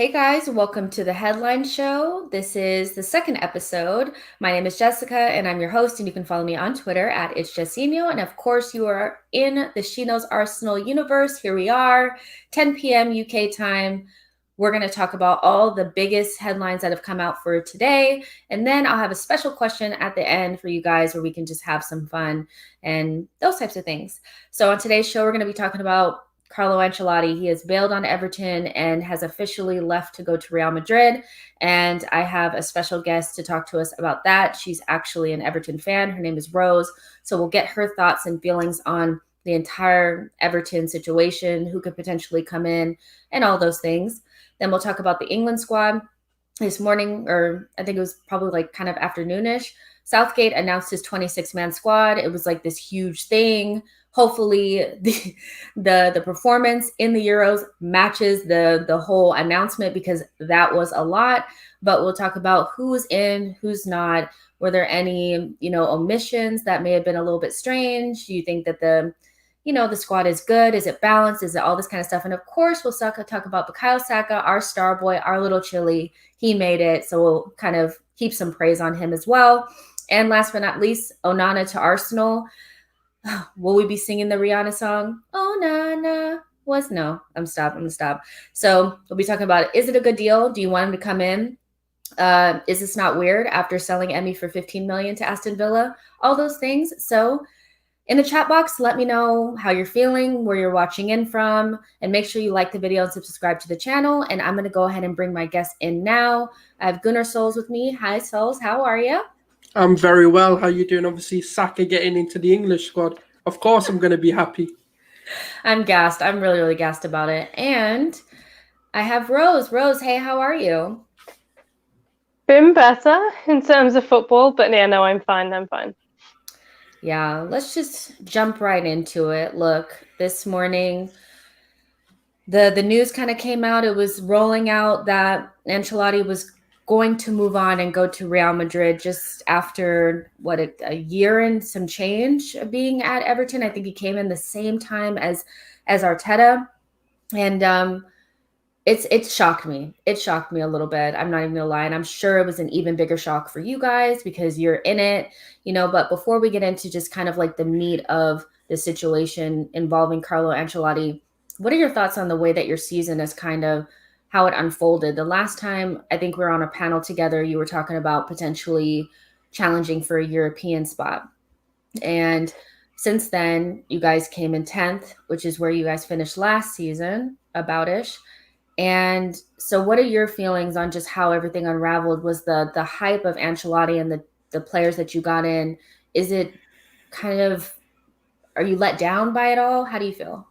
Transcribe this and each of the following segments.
Hey guys, welcome to the Headline Show. This is the second episode. My name is Jessica and I'm your host, and you can follow me on Twitter at It's Jessinho. And of course, you are in the SheKnowsArsenal universe. Here we are, 10 p.m. UK time. We're going to talk about all the biggest headlines that have come out for today. And then I'll have a special question at the end for you guys where we can just have some fun and those types of things. So on today's show, we're going to be talking about Carlo Ancelotti. He has bailed on Everton and has officially left to go to Real Madrid. And I have a special guest to talk to us about that. She's actually an Everton fan. Her name is Rose. So we'll get her thoughts and feelings on the entire Everton situation, who could potentially come in, and all those things. Then we'll talk about the England squad. This morning, or I think it was probably like kind of afternoonish, Southgate announced his 26-man squad. It was like this huge thing. Hopefully the performance in the Euros matches the whole announcement, because that was a lot. But we'll talk about who's in, who's not. Were there any, omissions that may have been a little bit strange? Do you think that the squad is good? Is it balanced? Is it all this kind of stuff? And of course, we'll talk about Bukayo Saka, our star boy, our little chili. He made it. So we'll kind of heap some praise on him as well. And last but not least, Onana to Arsenal. Will we be singing the Rihanna song? Onana was no. I'm gonna stop. So we'll be talking about, is it a good deal? Do you want him to come in? Is this not weird after selling Emmy for 15 million to Aston Villa? All those things. So in the chat box, let me know how you're feeling, where you're watching in from, and make sure you like the video and subscribe to the channel. And I'm going to go ahead and bring my guest in now. I have Gunnar Souls with me. Hi, Souls. How are you? I'm very well. How are you doing? Obviously, Saka getting into the English squad. Of course, I'm going to be happy. I'm gassed. I'm really, really gassed about it. And I have Rose. Rose, hey, how are you? Been better in terms of football, but yeah, no, I'm fine. Yeah, let's just jump right into it. Look, this morning, the news kind of came out. It was rolling out that Ancelotti was going to move on and go to Real Madrid just after a year and some change of being at Everton. I think he came in the same time as Arteta, and it shocked me. It shocked me a little bit. I'm not even gonna lie, and I'm sure it was an even bigger shock for you guys because you're in it, But before we get into just kind of like the meat of the situation involving Carlo Ancelotti, what are your thoughts on the way that your season is kind of how it unfolded? The last time I think we were on a panel together, you were talking about potentially challenging for a European spot. And since then, you guys came in 10th, which is where you guys finished last season, about-ish. And so what are your feelings on just how everything unraveled? Was the hype of Ancelotti and the players that you got in, is it kind of, are you let down by it all? How do you feel?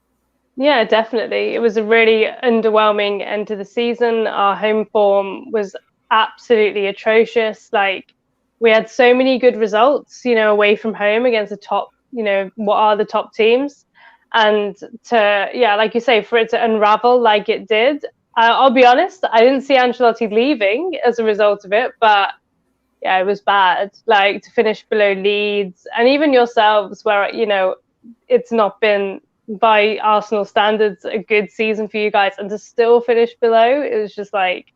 Yeah, definitely. It was a really underwhelming end to the season. Our home form was absolutely atrocious. Like, we had so many good results, away from home against the top, what are the top teams. And like you say, for it to unravel like it did, I'll be honest, I didn't see Ancelotti leaving as a result of it, but yeah, it was bad. Like, to finish below Leeds and even yourselves, where, it's not been, by Arsenal standards, a good season for you guys, and to still finish below, it was just like,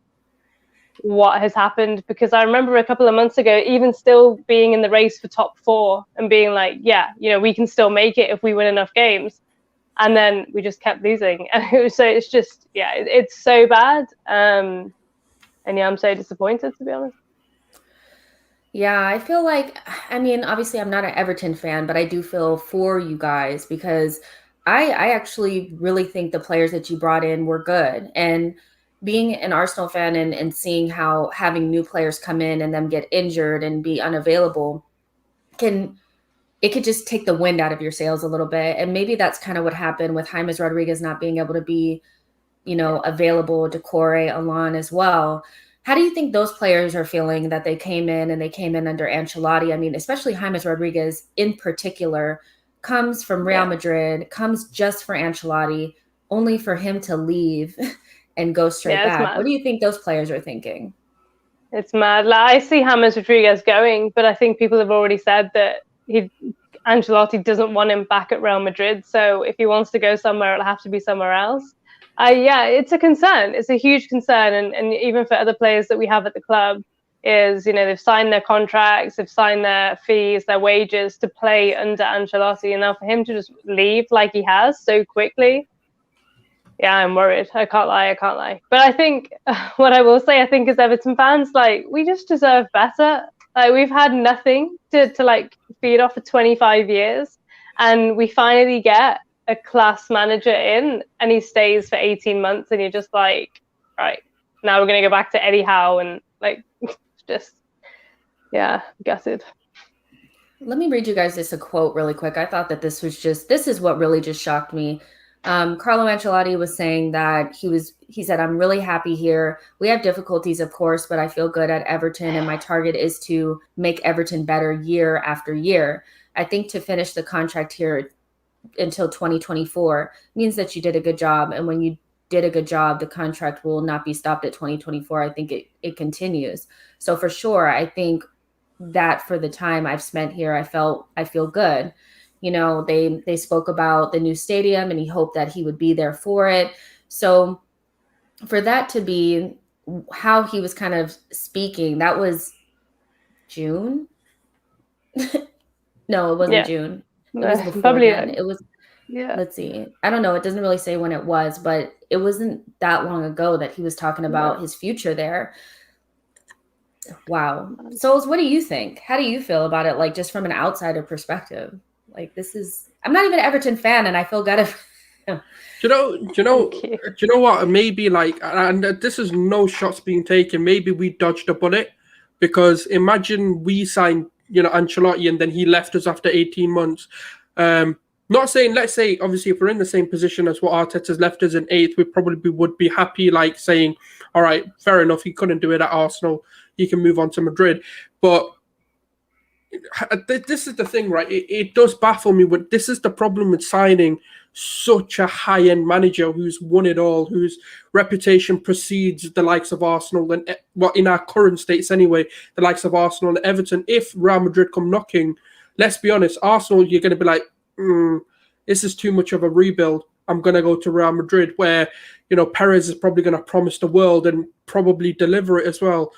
what has happened? Because I remember a couple of months ago, even still being in the race for top 4 and being like, yeah, we can still make it if we win enough games. And then we just kept losing. And so it's just, yeah, it's so bad. And yeah, I'm so disappointed, to be honest. Yeah, I feel like, obviously I'm not an Everton fan, but I do feel for you guys because I actually really think the players that you brought in were good. And being an Arsenal fan and seeing how having new players come in and them get injured and be unavailable it could just take the wind out of your sails a little bit. And maybe that's kind of what happened with James Rodriguez not being able to be, available, Decore, Alon as well. How do you think those players are feeling that they came in under Ancelotti? Especially James Rodriguez in particular comes from Real Madrid, comes just for Ancelotti, only for him to leave and go straight back. Mad. What do you think those players are thinking? It's mad. Like, I see James Rodriguez going, but I think people have already said that Ancelotti doesn't want him back at Real Madrid. So if he wants to go somewhere, it'll have to be somewhere else. Yeah, it's a concern. It's a huge concern, and even for other players that we have at the club, is they've signed their contracts, they've signed their fees, their wages to play under Ancelotti, and now for him to just leave like he has so quickly, yeah, I'm worried. I can't lie. But I think what I will say, I think as Everton fans, like we just deserve better. Like we've had nothing to like feed off for 25 years, and we finally get a class manager in, and he stays for 18 months, and you're just like, right, now we're gonna go back to Eddie Howe, and like just gutted. Let me read you guys just a quote really quick. I thought that this is what really just shocked me. Carlo Ancelotti was saying that he said, "I'm really happy here. We have difficulties, of course, but I feel good at Everton, and my target is to make Everton better year after year. I think to finish the contract here until 2024 means that you did a good job. And when you did a good job, the contract will not be stopped at 2024. I think it continues. So for sure, I think that for the time I've spent here, I feel good. They spoke about the new stadium, and he hoped that he would be there for it. So for that to be how he was kind of speaking, that was June. No, it wasn't June. It was before Probably then. It was, yeah. Let's see. I don't know. It doesn't really say when it was, but it wasn't that long ago that he was talking about his future there. Wow. Souls, what do you think? How do you feel about it? Like just from an outsider perspective, like I'm not even an Everton fan, and I feel good. Do you know what? Maybe like, and this is no shots being taken. Maybe we dodged a bullet, because imagine we signed, Ancelotti, and then he left us after 18 months. Not saying, let's say, obviously, if we're in the same position as what Arteta's left us in 8th, we probably would be happy, like saying, all right, fair enough, he couldn't do it at Arsenal, he can move on to Madrid. But this is the thing, right? It does baffle me. This is the problem with signing such a high-end manager who's won it all, whose reputation precedes the likes of Arsenal, and in our current states anyway, the likes of Arsenal and Everton. If Real Madrid come knocking, let's be honest, Arsenal, you're going to be like, this is too much of a rebuild. I'm going to go to Real Madrid, where, Perez is probably going to promise the world and probably deliver it as well.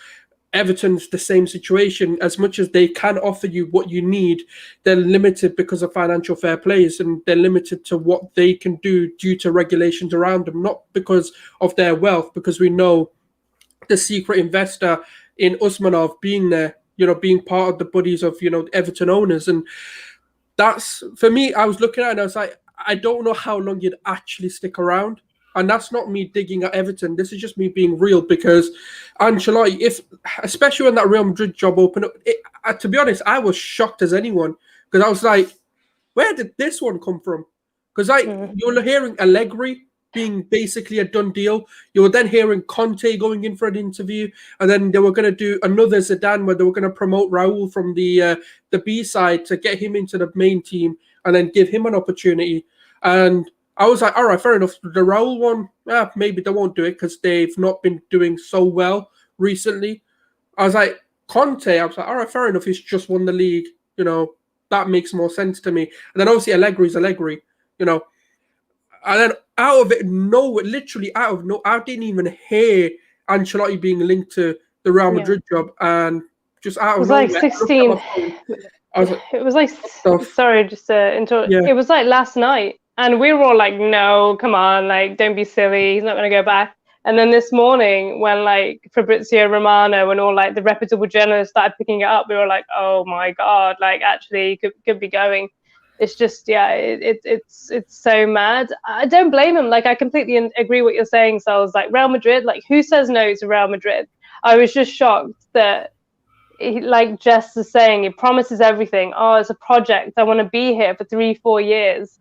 Everton's the same situation. As much as they can offer you what you need, they're limited because of financial fair plays, and they're limited to what they can do due to regulations around them, not because of their wealth, because we know the secret investor in Usmanov being there, being part of the buddies of, Everton owners. And that's, for me, I was looking at it and I was like, I don't know how long you'd actually stick around. And that's not me digging at Everton. This is just me being real, because Ancelotti, especially when that Real Madrid job opened up, to be honest, I was shocked as anyone, because I was like, where did this one come from? Because you're hearing Allegri being basically a done deal. You were then hearing Conte going in for an interview, and then they were going to do another Zidane where they were going to promote Raul from the B side to get him into the main team and then give him an opportunity. And I was like, all right, fair enough. The Raul one, maybe they won't do it because they've not been doing so well recently. I was like, Conte, I was like, all right, fair enough. He's just won the league. That makes more sense to me. And then obviously Allegri's Allegri, And then out of it, literally out of no, I didn't even hear Ancelotti being linked to the Real Madrid job. And just out of nowhere, like 16. It was like, sorry, just to interrupt. Yeah. It was like last night. And we were all like, no, come on, like, don't be silly. He's not going to go back. And then this morning, when like Fabrizio Romano and all like the reputable journalists started picking it up, we were like, oh my God, like actually could be going. It's just, it's so mad. I don't blame him. Like, I completely agree what you're saying. So I was like, Real Madrid, like, who says no to Real Madrid? I was just shocked that, like Jess is saying, he promises everything. Oh, it's a project. I want to be here for 3-4 years.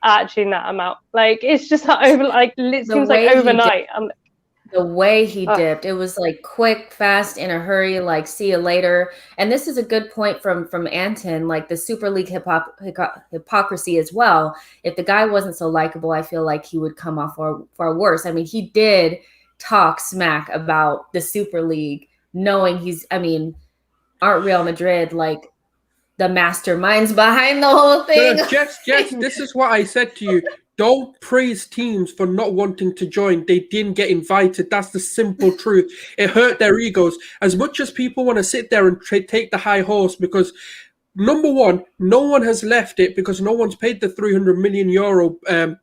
Actually, no, I'm out. Like, it's just it seems like overnight. The way he dipped, it was like quick, fast, in a hurry, like, see you later. And this is a good point from Anton, like the Super League hypocrisy as well. If the guy wasn't so likable, I feel like he would come off far worse. I mean, he did talk smack about the Super League, knowing aren't Real Madrid like the masterminds behind the whole thing? Jess, this is what I said to you. Don't praise teams for not wanting to join. They didn't get invited. That's the simple truth. It hurt their egos. As much as people want to sit there and take the high horse, because number one, no one has left it because no one's paid the €300 million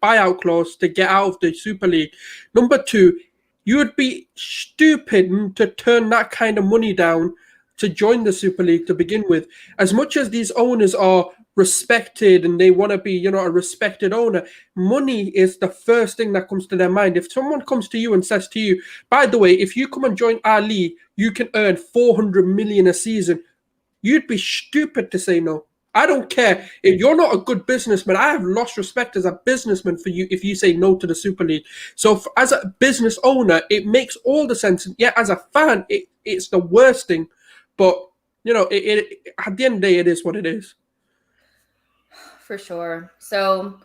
buyout clause to get out of the Super League. Number two, you would be stupid to turn that kind of money down to join the Super League to begin with. As much as these owners are respected and they want to be, a respected owner, money is the first thing that comes to their mind. If someone comes to you and says to you, by the way, if you come and join our league, you can earn 400 million a season, you'd be stupid to say no. I don't care. If you're not a good businessman, I have lost respect as a businessman for you if you say no to the Super League. So as a business owner, it makes all the sense. Yeah, as a fan, it's the worst thing. But, at the end of the day, it is what it is. For sure. So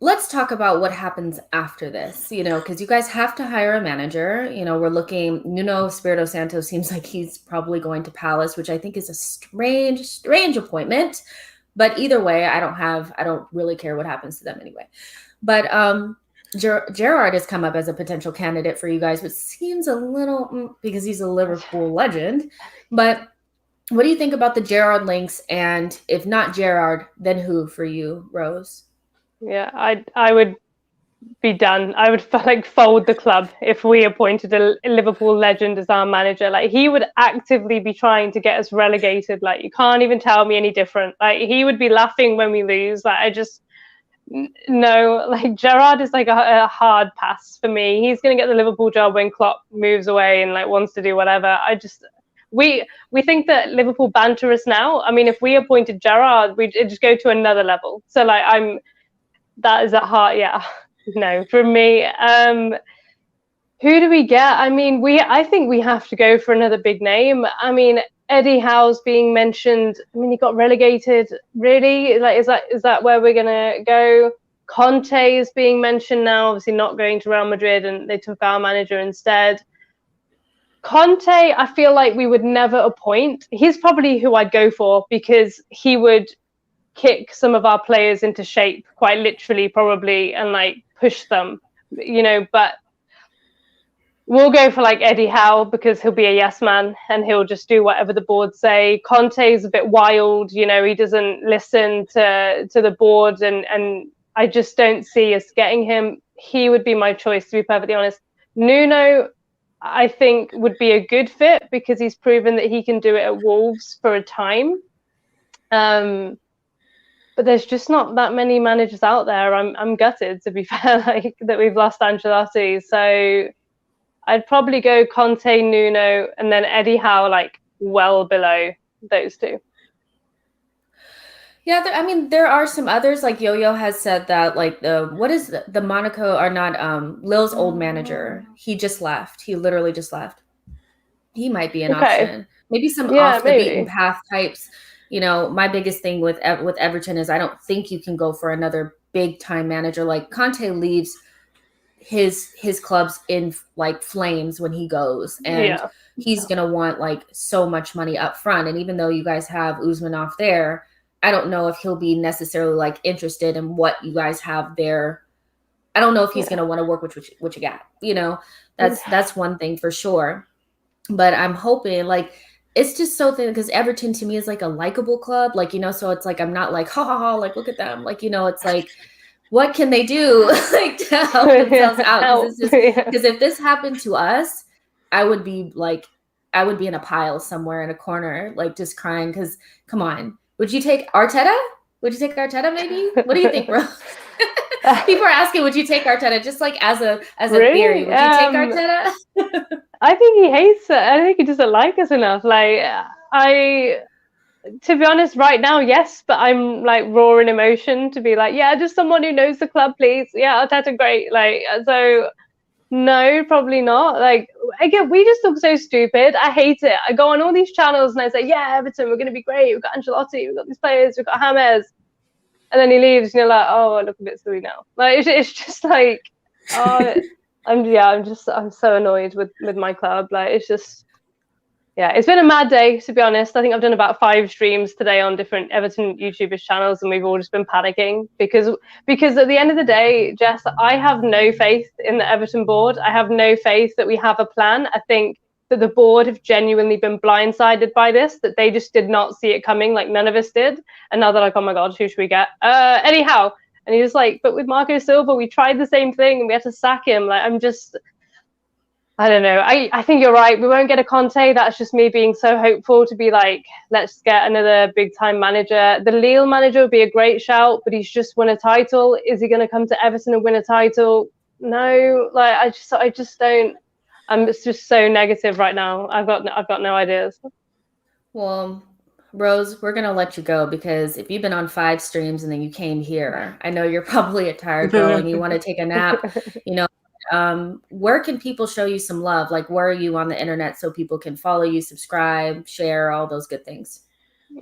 let's talk about what happens after this, because you guys have to hire a manager. We're looking, Nuno Espirito Santo seems like he's probably going to Palace, which I think is a strange appointment. But either way, I don't really care what happens to them anyway. But Gerrard has come up as a potential candidate for you guys, which seems a little, because he's a Liverpool legend. But what do you think about the Gerrard links? And if not Gerrard, then who for you, Rose? Yeah, I would be done. I would fold the club if we appointed a Liverpool legend as our manager. Like, he would actively be trying to get us relegated. Like, you can't even tell me any different. Like, he would be laughing when we lose. Like, no, like, Gerrard is like a hard pass for me. He's going to get the Liverpool job when Klopp moves away and wants to do whatever. We think that Liverpool banter us now. I mean, if we appointed Gerrard, we'd just go to another level. So that is at heart. Yeah, no, for me. Who do we get? I mean, I think we have to go for another big name. I mean, Eddie Howe's being mentioned. I mean, he got relegated. Really? Like, is that where we're gonna go? Conte is being mentioned now, obviously not going to Real Madrid, and they took our manager instead. Conte, I feel like we would never appoint. He's probably who I'd go for, because he would kick some of our players into shape, quite literally, probably, and push them, but we'll go for Eddie Howe, because he'll be a yes man and he'll just do whatever the board say. Conte's a bit wild, he doesn't listen to the board, and I just don't see us getting him. He would be my choice, to be perfectly honest. Nuno, I think, would be a good fit, because he's proven that he can do it at Wolves for a time. But there's just not that many managers out there. I'm gutted, to be fair, that we've lost Ancelotti. So I'd probably go Conte, Nuno, and then Eddie Howe, well below those two. Yeah, I mean, there are some others. Like Yo-Yo has said that, the Monaco are not Lille's old manager. He just left. He literally just left. He might be an option. Maybe some off the beaten path types. My biggest thing with Everton is I don't think you can go for another big time manager. Like, Conte leaves his clubs in flames when he goes, and he's gonna want so much money up front. And even though you guys have Usmanov there, I don't know if he'll be necessarily interested in what you guys have there. I don't know if he's gonna want to work with what you got. That's one thing for sure. But I'm hoping it's just so thin, because Everton to me is a likable club, so it's I'm not ha ha ha, look at them, it's what can they do to help themselves out? Because if this happened to us, I would be in a pile somewhere in a corner, just crying, because come on, would you take Arteta? Would you take Arteta maybe? What do you think, bro? People are asking, would you take Arteta, just as a really? Theory? Would you take Arteta? I think he hates it. I think he doesn't like us enough. To be honest, right now, yes, but I'm raw in emotion to be yeah, just someone who knows the club, please. Yeah, Arteta, great. So no, probably not. Again, we just look so stupid. I hate it. I go on all these channels and I say, yeah, Everton, we're going to be great. We've got Ancelotti, we've got these players, we've got James. And then he leaves, and you're oh, I look a bit silly now. It's just oh, I'm so annoyed with my club. It's just, Yeah, it's been a mad day, to be honest. I think I've done about 5 streams today on different Everton YouTubers channels, and we've all just been panicking because at the end of the day, Jess, I have no faith in the Everton board. I have no faith that we have a plan. I think that the board have genuinely been blindsided by this, that they just did not see it coming, like none of us did. And now they're like, oh my God, who should we get? Anyhow. And he was like, but with Marco Silva, we tried the same thing and we had to sack him. Like, I don't know. I think you're right. We won't get a Conte. That's just me being so hopeful to be like, let's get another big time manager. The Lille manager would be a great shout, but he's just won a title. Is he going to come to Everton and win a title? No. Like I just don't. I'm just so negative right now. I've got no ideas. Well, Rose, we're gonna let you go because if you've been on 5 streams and then you came here, I know you're probably a tired girl and you want to take a nap. You know. Where can people show you some love? Like, where are you on the internet so people can follow you, subscribe, share, all those good things?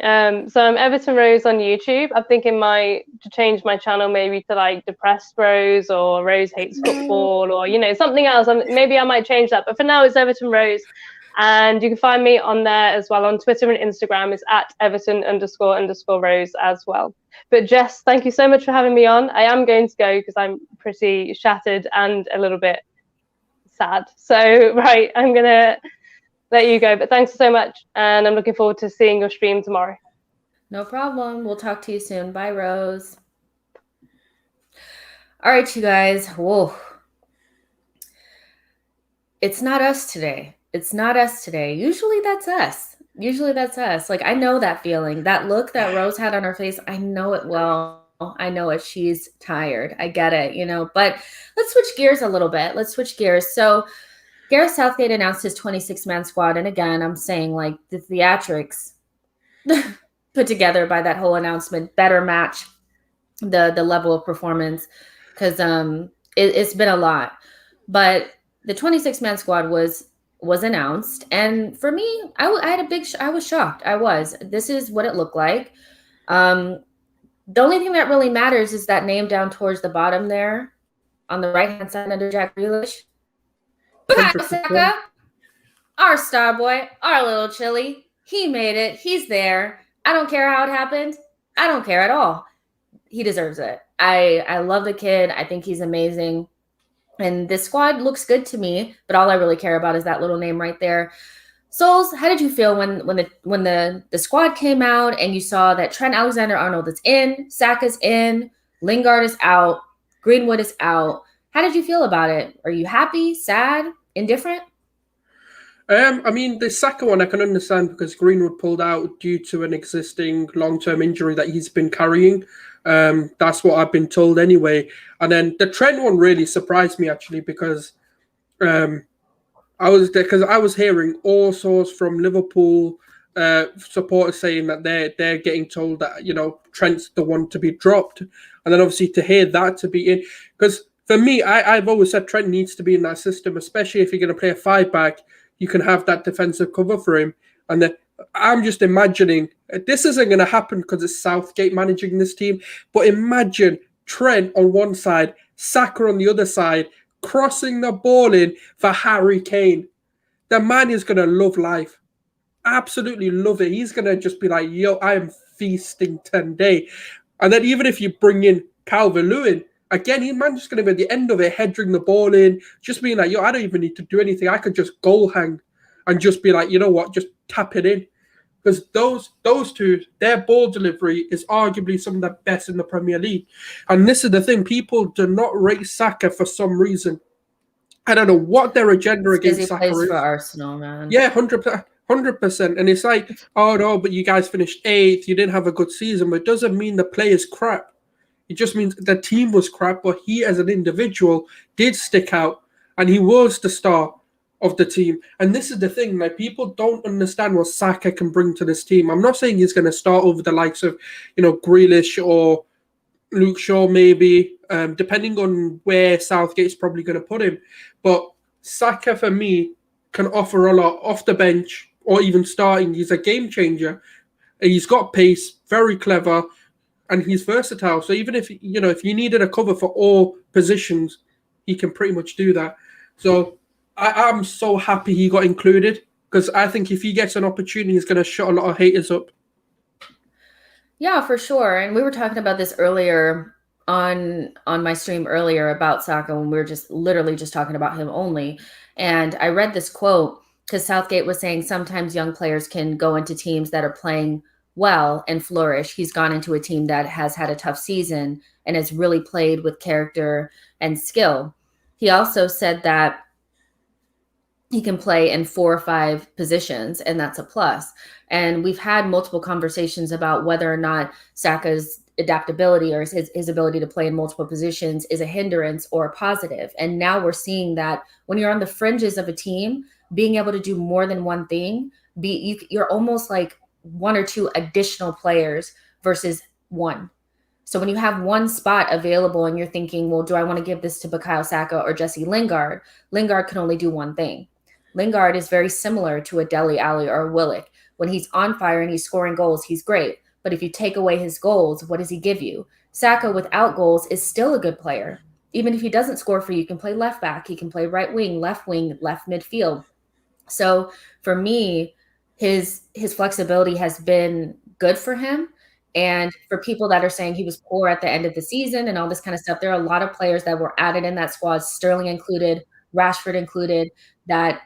So I'm Everton Rose on YouTube. I'm thinking to change my channel maybe to like Depressed Rose or Rose Hates Football or, you know, something else. Maybe I might change that. But for now, it's Everton Rose. And you can find me on there as well. On Twitter and Instagram is at Everton__Rose as well. But Jess, thank you so much for having me on. I am going to go because I'm pretty shattered and a little bit sad. So, right, I'm going to let you go. But thanks so much. And I'm looking forward to seeing your stream tomorrow. No problem. We'll talk to you soon. Bye, Rose. All right, you guys. Whoa. It's not us today. It's not us today. Usually that's us. Like, I know that feeling, that look that Rose had on her face. I know it well. I know it. She's tired. I get it, you know, but let's switch gears a little bit. So Gareth Southgate announced his 26-man squad. And again, I'm saying like the theatrics put together by that whole announcement better match the level of performance because it's been a lot. But the 26-man squad was announced, and for me, I was shocked. This is what it looked like. The only thing that really matters is that name down towards the bottom there on the right hand side under Jack Grealish. Bukayo Saka, our star boy, our little Chili, he made it. He's there. I don't care how it happened. I don't care at all. He deserves it. I love the kid. I think he's amazing. And this squad looks good to me, but all I really care about is that little name right there. Souls, how did you feel when the squad came out and you saw that Trent Alexander-Arnold is in, Saka's in, Lingard is out, Greenwood is out? How did you feel about it? Are you happy, sad, indifferent? I mean, the Saka one I can understand because Greenwood pulled out due to an existing long-term injury that he's been carrying. That's what I've been told anyway. And then the Trent one really surprised me actually because I was hearing all sorts from Liverpool supporters saying that they're getting told that, you know, Trent's the one to be dropped, and then obviously to hear that to be in, because for me, I've always said Trent needs to be in that system, especially if you're going to play a 5-back. You can have that defensive cover for him, and then I'm just imagining this isn't going to happen because it's Southgate managing this team. But imagine Trent on one side, Saka on the other side, crossing the ball in for Harry Kane. The man is going to love life. Absolutely love it. He's going to just be like, yo, I am feasting today. And then even if you bring in Calvert-Lewin, again, he's just going to be at the end of it, heading the ball in, just being like, yo, I don't even need to do anything. I could just goal hang and just be like, you know what, just tap it in. Because those two, their ball delivery is arguably some of the best in the Premier League. And this is the thing, people do not rate Saka for some reason. I don't know what their agenda against Saka is. He plays for Arsenal, man. Yeah, 100%. And it's like, oh no, but you guys finished 8th, you didn't have a good season. But it doesn't mean the player's crap. It just means the team was crap, but he as an individual did stick out, and he was the star of the team. And this is the thing, like, people don't understand what Saka can bring to this team. I'm not saying he's going to start over the likes of, you know, Grealish or Luke Shaw maybe, depending on where Southgate's probably going to put him. But Saka, for me, can offer a lot off the bench or even starting. He's a game changer. He's got pace, very clever, and he's versatile. So even if you needed a cover for all positions, he can pretty much do that. So I'm so happy he got included. because I think if he gets an opportunity, he's going to shut a lot of haters up. Yeah, for sure. And we were talking about this earlier on my stream earlier about Saka when we were just literally just talking about him only. And I read this quote because Southgate was saying sometimes young players can go into teams that are playing well and flourish. He's gone into a team that has had a tough season and has really played with character and skill. He also said that he can play in 4 or 5 positions, and that's a plus. And we've had multiple conversations about whether or not Saka's adaptability or his ability to play in multiple positions is a hindrance or a positive. And now we're seeing that when you're on the fringes of a team, being able to do more than one thing, you're almost like 1 or 2 additional players versus one. So when you have one spot available and you're thinking, well, do I want to give this to Bukayo Saka or Jesse Lingard? Lingard can only do one thing. Lingard is very similar to a Dele Alli or a Willock. When he's on fire and he's scoring goals, he's great. But if you take away his goals, what does he give you? Saka without goals is still a good player. Even if he doesn't score for you, he can play left back, he can play right wing, left midfield. So for me, his flexibility has been good for him. And for people that are saying he was poor at the end of the season and all this kind of stuff, there are a lot of players that were added in that squad, Sterling included, Rashford included, that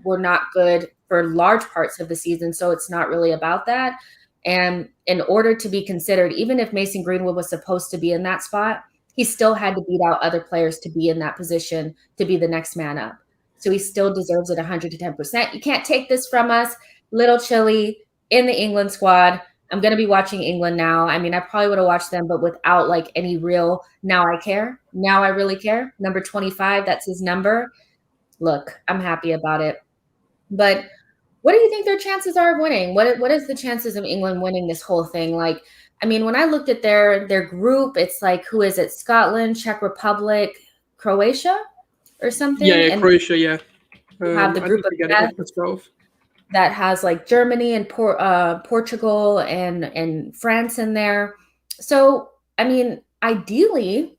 were not good for large parts of the season. So it's not really about that. And in order to be considered, even if Mason Greenwood was supposed to be in that spot, he still had to beat out other players to be in that position, to be the next man up. So he still deserves it 110%. You can't take this from us. Little Chilly in the England squad. I'm going to be watching England now. I mean, I probably would have watched them, but without like any real, now I care. Now I really care. Number 25, that's his number. Look, I'm happy about it. But what do you think their chances are of winning? What is the chances of England winning this whole thing? Like, I mean, when I looked at their group, it's like, who is it? Scotland, Czech Republic, Croatia or something? Yeah, and Croatia, yeah. have the group of death that has like Germany and Portugal and France in there. So, I mean, ideally,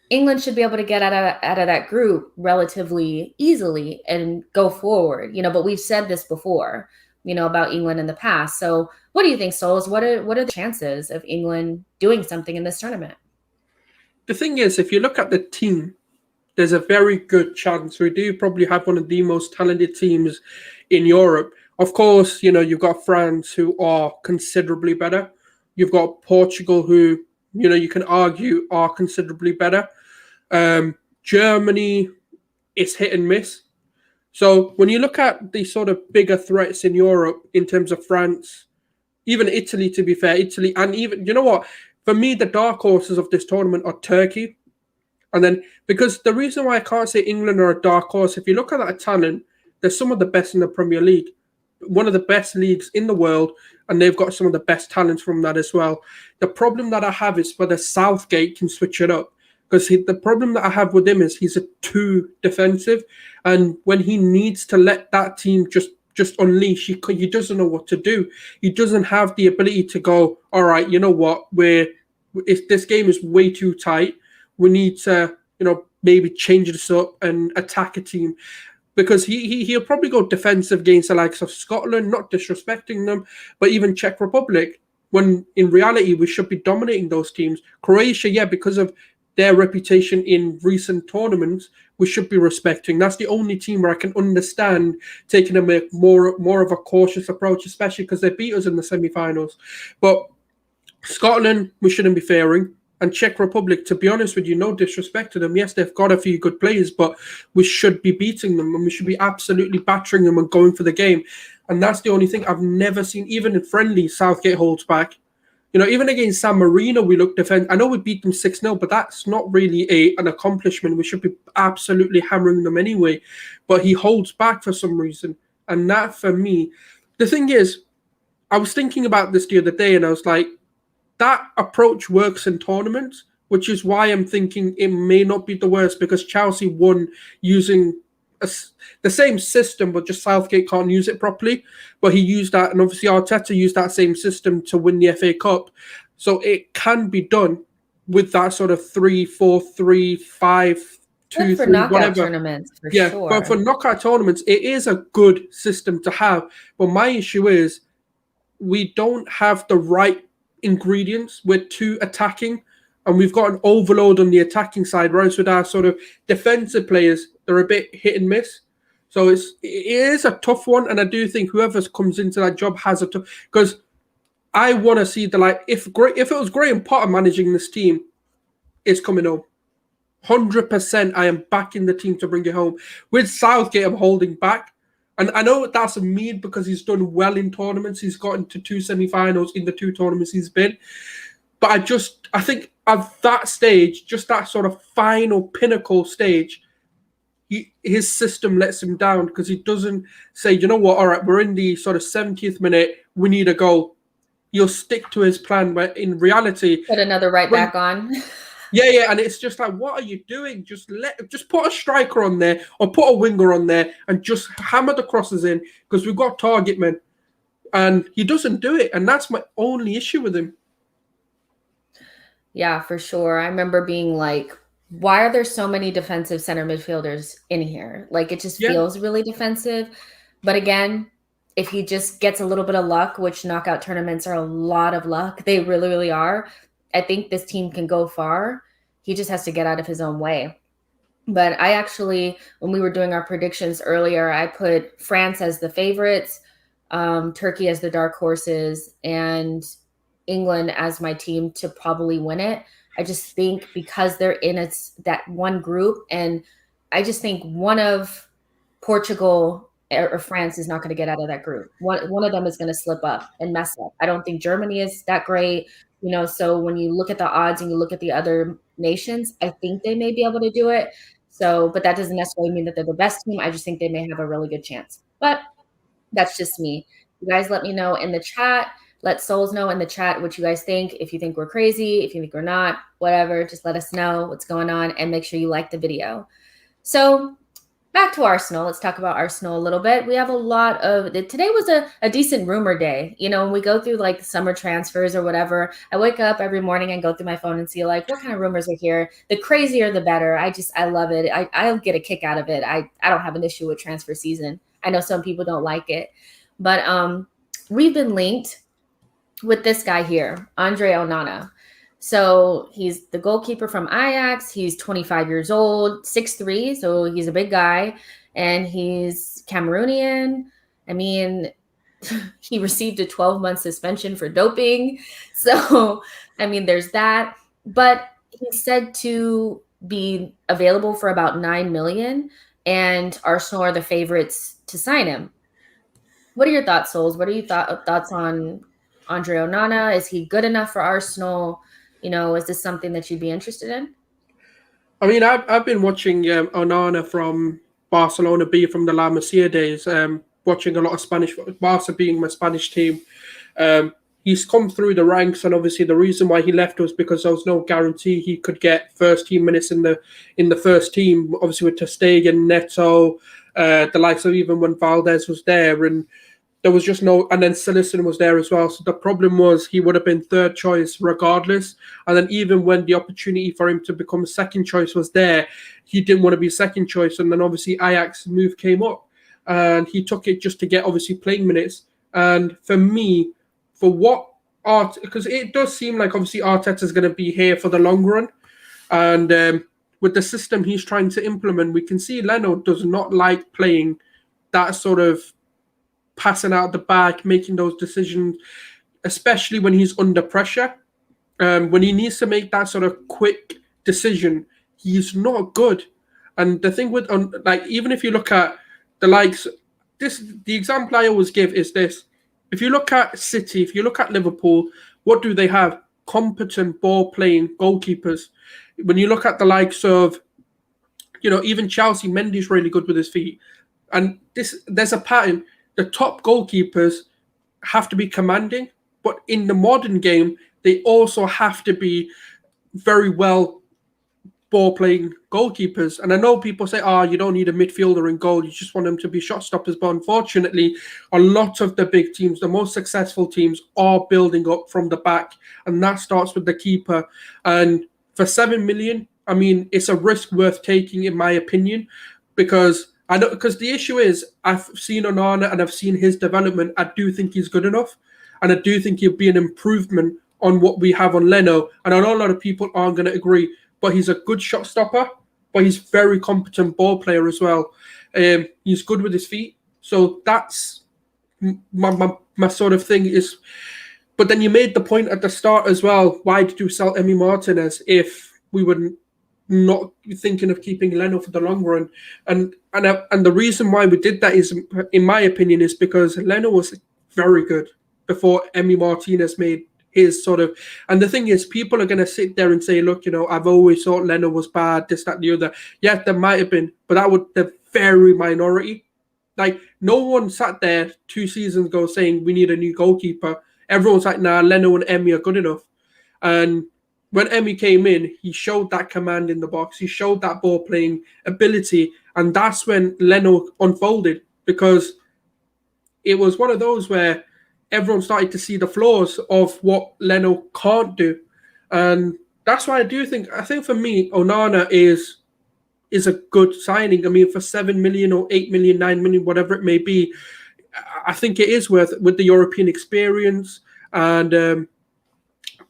England should be able to get out of that group relatively easily and go forward, but we've said this before, about England in the past. So what do you think, Souls? What are the chances of England doing something in this tournament? The thing is, if you look at the team, there's a very good chance. We do probably have one of the most talented teams in Europe. Of course, you've got France who are considerably better. You've got Portugal who, you can argue are considerably better. Germany is hit and miss. So when you look at the sort of bigger threats in Europe in terms of France, even Italy, to be fair, Italy, and even, you know what? For me, the dark horses of this tournament are Turkey. And then, because the reason why I can't say England are a dark horse, if you look at that talent, they're some of the best in the Premier League. One of the best leagues in the world, and they've got some of the best talents from that as well. The problem that I have is whether Southgate can switch it up. Because the problem that I have with him is he's too defensive. And when he needs to let that team just unleash, he doesn't know what to do. He doesn't have the ability to go, all right, you know what, if this game is way too tight, we need to, maybe change this up and attack a team. Because he'll probably go defensive against the likes of Scotland, not disrespecting them, but even Czech Republic, when in reality we should be dominating those teams. Croatia, yeah, because of their reputation in recent tournaments, we should be respecting. That's the only team where I can understand taking a more of a cautious approach, especially because they beat us in the semi-finals. But Scotland, we shouldn't be fearing. And Czech Republic, to be honest with you, no disrespect to them. Yes, they've got a few good players, but we should be beating them and we should be absolutely battering them and going for the game. And that's the only thing I've never seen, even in friendly, Southgate holds back. Even against San Marino, we look defensive. I know we beat them 6-0, but that's not really an accomplishment. We should be absolutely hammering them anyway. But he holds back for some reason. And that, for me, the thing is, I was thinking about this the other day, and I was like, that approach works in tournaments, which is why I'm thinking it may not be the worst, because Chelsea won using the same system, but just Southgate can't use it properly. But he used that, and obviously Arteta used that same system to win the FA Cup. So it can be done with that sort of 3-4-3-5 2, for 3, knockout whatever. tournaments, for Yeah, sure. but for knockout tournaments, it is a good system to have. But my issue is we don't have the right ingredients. We're too attacking, and we've got an overload on the attacking side, whereas with our sort of defensive players, they're a bit hit and miss. So it is a tough one, and I do think whoever comes into that job has a tough, because I want to see if it was Graham Potter managing this team, it's coming home. 100%, I am backing the team to bring it home. With Southgate, I'm holding back. And I know that's a mean because he's done well in tournaments. He's gotten to 2 semi-finals in the 2 tournaments he's been. But I think at that stage, just that sort of final pinnacle stage, his system lets him down because he doesn't say, you know what, all right, we're in the sort of 70th minute, we need a goal. He'll stick to his plan, where in reality... Put another right back on. Yeah, and it's just like, what are you doing? Just put a striker on there or put a winger on there and just hammer the crosses in, because we've got target men. And he doesn't do it, and that's my only issue with him. Yeah, for sure. I remember being like, why are there so many defensive center midfielders in here? Like, it just feels really defensive. But again, if he just gets a little bit of luck, which knockout tournaments are a lot of luck, they really, really are, I think this team can go far. He just has to get out of his own way. But I actually, when we were doing our predictions earlier, I put France as the favorites, Turkey as the dark horses, and England as my team to probably win it. I just think because they're in that one group, and I just think one of Portugal or France is not going to get out of that group. One of them is going to slip up and mess up. I don't think Germany is that great. So when you look at the odds and you look at the other nations, I think they may be able to do it. So, but that doesn't necessarily mean that they're the best team. I just think they may have a really good chance. But that's just me. You guys let me know in the chat. Let Souls know in the chat what you guys think. If you think we're crazy, if you think we're not, whatever, just let us know what's going on, and make sure you like the video. So back to Arsenal. Let's talk about Arsenal a little bit. We have a lot of, today was a decent rumor day. When we go through like summer transfers or whatever, I wake up every morning and go through my phone and see like what kind of rumors are here. The crazier, the better. I love it. I'll get a kick out of it. I don't have an issue with transfer season. I know some people don't like it, but we've been linked with this guy here, Andre Onana. So he's the goalkeeper from Ajax. He's 25 years old, 6'3", so he's a big guy, and he's Cameroonian. I mean, he received a 12-month suspension for doping. So, I mean, there's that. But he's said to be available for about $9 million, and Arsenal are the favorites to sign him. What are your thoughts, Souls? What are your thoughts on Andre Onana? Is he good enough for Arsenal? Is this something that you'd be interested in? I mean, I've been watching Onana from Barcelona B, from the La Masia days, watching a lot of Spanish, Barca being my Spanish team. He's come through the ranks, and obviously the reason why he left was because there was no guarantee he could get first team minutes in the first team. Obviously with ter Stegen, Neto, the likes of even when Valdez was there, and there was just no, and then Silicon was there as well. So the problem was he would have been third choice regardless. And then even when the opportunity for him to become second choice was there, he didn't want to be second choice. And then obviously Ajax move came up, and he took it just to get obviously playing minutes. And for me, for what because it does seem like obviously Arteta's going to be here for the long run. And with the system he's trying to implement, we can see Leno does not like playing that sort of passing out the back, making those decisions, especially when he's under pressure. When he needs to make that sort of quick decision, he's not good. And the thing with, even if you look at the likes, the example I always give is this. If you look at City, if you look at Liverpool, what do they have? Competent ball-playing goalkeepers. When you look at the likes of, even Chelsea, Mendy's really good with his feet. And there's a pattern. The top goalkeepers have to be commanding, but in the modern game, they also have to be very well ball-playing goalkeepers. And I know people say, you don't need a midfielder in goal. You just want them to be shot stoppers. But unfortunately, a lot of the big teams, the most successful teams, are building up from the back. And that starts with the keeper. And for $7 million, I mean, it's a risk worth taking, in my opinion, because the issue is I've seen Onana and I've seen his development. I do think he's good enough, and I do think he'll be an improvement on what we have on Leno. And I know a lot of people aren't going to agree, but he's a good shot stopper, but he's very competent ball player as well. He's good with his feet, so that's my sort of thing is. But then you made the point at the start as well. Why did you sell Emi Martinez if we were not thinking of keeping Leno for the long run? And the reason why we did that is, in my opinion, is because Leno was very good before Emi Martinez made his sort of. And the thing is, people are going to sit there and say, look, I've always thought Leno was bad, this, that, the other. Yeah, there might have been, but that would the very minority. Like, no one sat there 2 seasons ago saying we need a new goalkeeper. Everyone's like, nah, Leno and Emi are good enough. And when Emi came in, he showed that command in the box. He showed that ball playing ability. And that's when Leno unfolded, because it was one of those where everyone started to see the flaws of what Leno can't do. And that's why I think for me, Onana is a good signing. I mean, for 7 million or 8 million, 9 million, whatever it may be, I think it is worth it with the European experience. And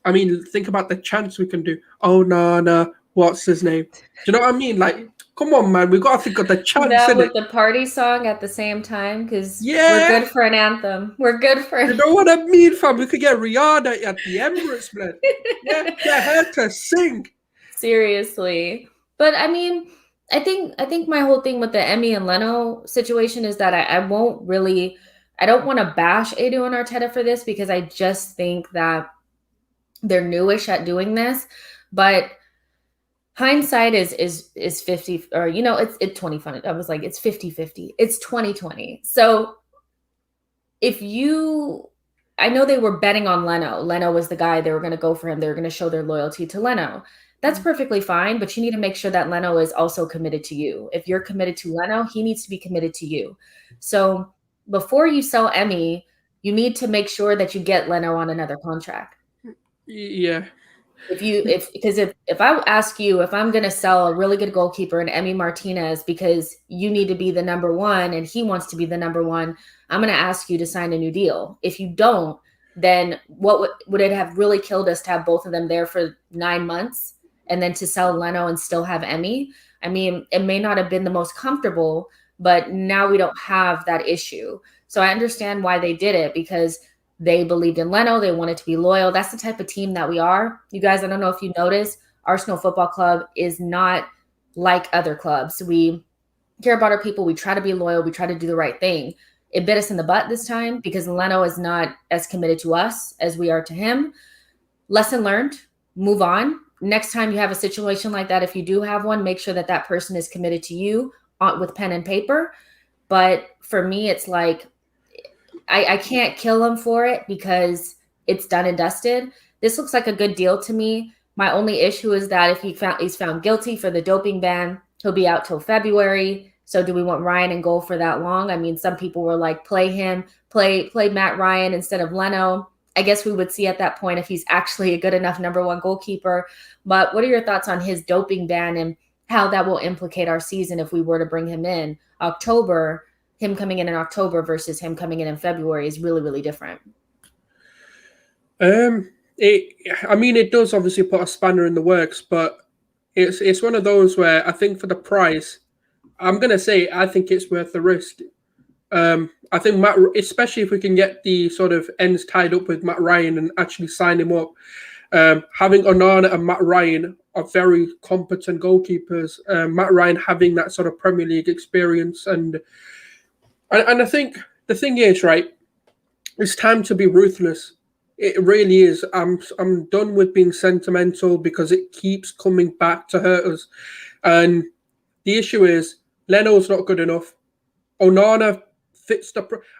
I mean, think about the chance we can do. Onana, what's his name? Do you know what I mean? Like, come on, man. We got to think of the chance. That with the party song at the same time, because we're good for an anthem. We're good for. You know what I mean, fam? We could get Rihanna at the Emirates, man. Yeah, get her to sing. Seriously, but I mean, I think my whole thing with the Emi and Leno situation is that I don't want to bash Edu and Arteta for this, because I just think that they're newish at doing this. But hindsight is 50, or it's 2020. I was like, it's 50-50. It's 2020. So I know they were betting on Leno. Leno was the guy. They were going to go for him. They were going to show their loyalty to Leno. That's perfectly fine, but you need to make sure that Leno is also committed to you. If you're committed to Leno, he needs to be committed to you. So before you sell Emi, you need to make sure that you get Leno on another contract. Yeah. If I ask you if I'm going to sell a really good goalkeeper in Emi Martinez because you need to be the number one and he wants to be the number one, I'm going to ask you to sign a new deal. If you don't, then what would it have really killed us to have both of them there for 9 months and then to sell Leno and still have Emi? I mean, it may not have been the most comfortable, but now we don't have that issue. So I understand why they did it, because they believed in Leno. They wanted to be loyal. That's the type of team that we are. You guys, I don't know if you noticed, Arsenal Football Club is not like other clubs. We care about our people. We try to be loyal. We try to do the right thing. It bit us in the butt this time because Leno is not as committed to us as we are to him. Lesson learned. Move on. Next time you have a situation like that, if you do have one, make sure that that person is committed to you with pen and paper. But for me, it's like, I can't kill him for it because it's done and dusted. This looks like a good deal to me. My only issue is that if he's found guilty for the doping ban, he'll be out till February. So do we want Ryan in goal for that long? I mean, some people were like, play Matt Ryan instead of Leno. I guess we would see at that point if he's actually a good enough number one goalkeeper. But what are your thoughts on his doping ban and how that will implicate our season if we were to bring him in October? Him coming in October versus him coming in February is really, really different. It does obviously put a spanner in the works, but it's one of those where I think for the price, I'm going to say I think it's worth the risk. I think Matt, especially if we can get the sort of ends tied up with Matt Ryan and actually sign him up. Having Onana and Matt Ryan are very competent goalkeepers. Matt Ryan having that sort of Premier League experience, and I think the thing is, right, it's time to be ruthless. It really is. I'm done with being sentimental because it keeps coming back to hurt us. And the issue is Leno's not good enough. Onana fits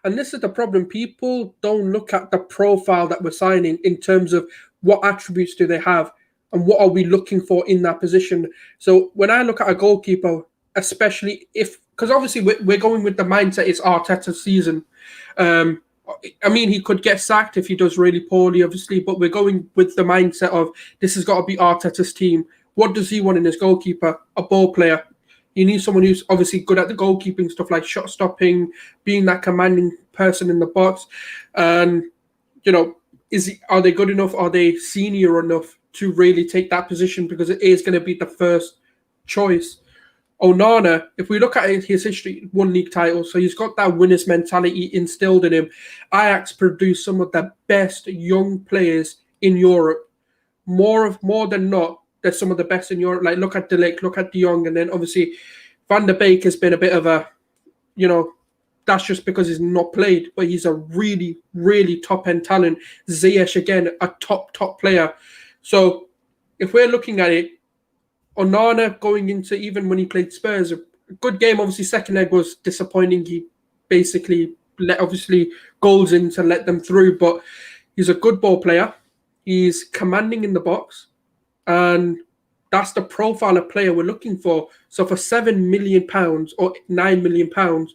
and this is the problem. People don't look at the profile that we're signing in terms of what attributes do they have and what are we looking for in that position. So when I look at a goalkeeper, especially because obviously we're going with the mindset it's Arteta's season. I mean, he could get sacked if he does really poorly, obviously, but we're going with the mindset of this has got to be Arteta's team. What does he want in his goalkeeper? A ball player. You need someone who's obviously good at the goalkeeping stuff, like shot stopping, being that commanding person in the box. And, are they good enough? Are they senior enough to really take that position? Because it is going to be the first choice. Onana, if we look at his history, won league titles, so he's got that winner's mentality instilled in him. Ajax produced some of the best young players in Europe. More than not, they're some of the best in Europe. Like, look at De Ligt, look at De Jong, and then obviously Van der Beek has been a bit of a, that's just because he's not played, but he's a really, really top-end talent. Ziyech, again, a top player. So if we're looking at it, Onana going into, even when he played Spurs, a good game. Obviously, second leg was disappointing. He basically let, obviously, goals in to let them through, but he's a good ball player. He's commanding in the box, and that's the profile of player we're looking for. So for £7 million or £9 million,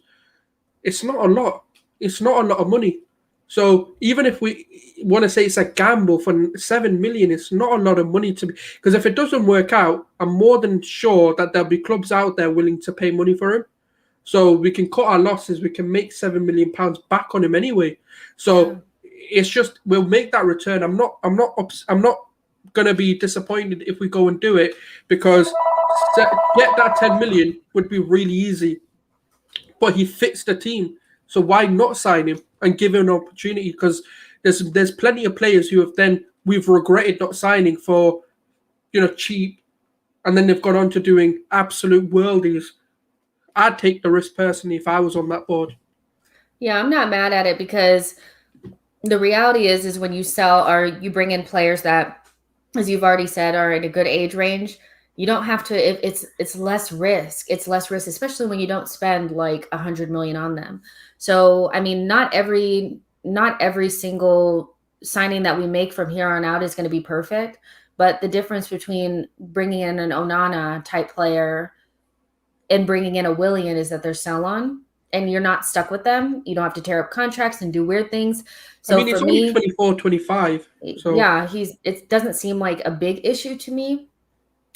it's not a lot. It's not a lot of money. So even if we want to say it's a gamble for 7 million, it's not a lot of money to be, because if it doesn't work out, I'm more than sure that there'll be clubs out there willing to pay money for him. So we can cut our losses. We can make £7 million back on him anyway. So it's just, we'll make that return. I'm not going to be disappointed if we go and do it, because get that 10 million would be really easy. But he fits the team. So why not sign him and give him an opportunity? Because there's plenty of players who we've regretted not signing for, cheap, and then they've gone on to doing absolute worldies. I'd take the risk personally if I was on that board. Yeah, I'm not mad at it, because the reality is when you sell or you bring in players that, as you've already said, are in a good age range, you don't have to, it's less risk. It's less risk, especially when you don't spend like 100 million on them. So, I mean, not every single signing that we make from here on out is going to be perfect. But the difference between bringing in an Onana type player and bringing in a Willian is that they're sell-on, and you're not stuck with them. You don't have to tear up contracts and do weird things. So I mean, it's only 24, 25. So. Yeah, it doesn't seem like a big issue to me.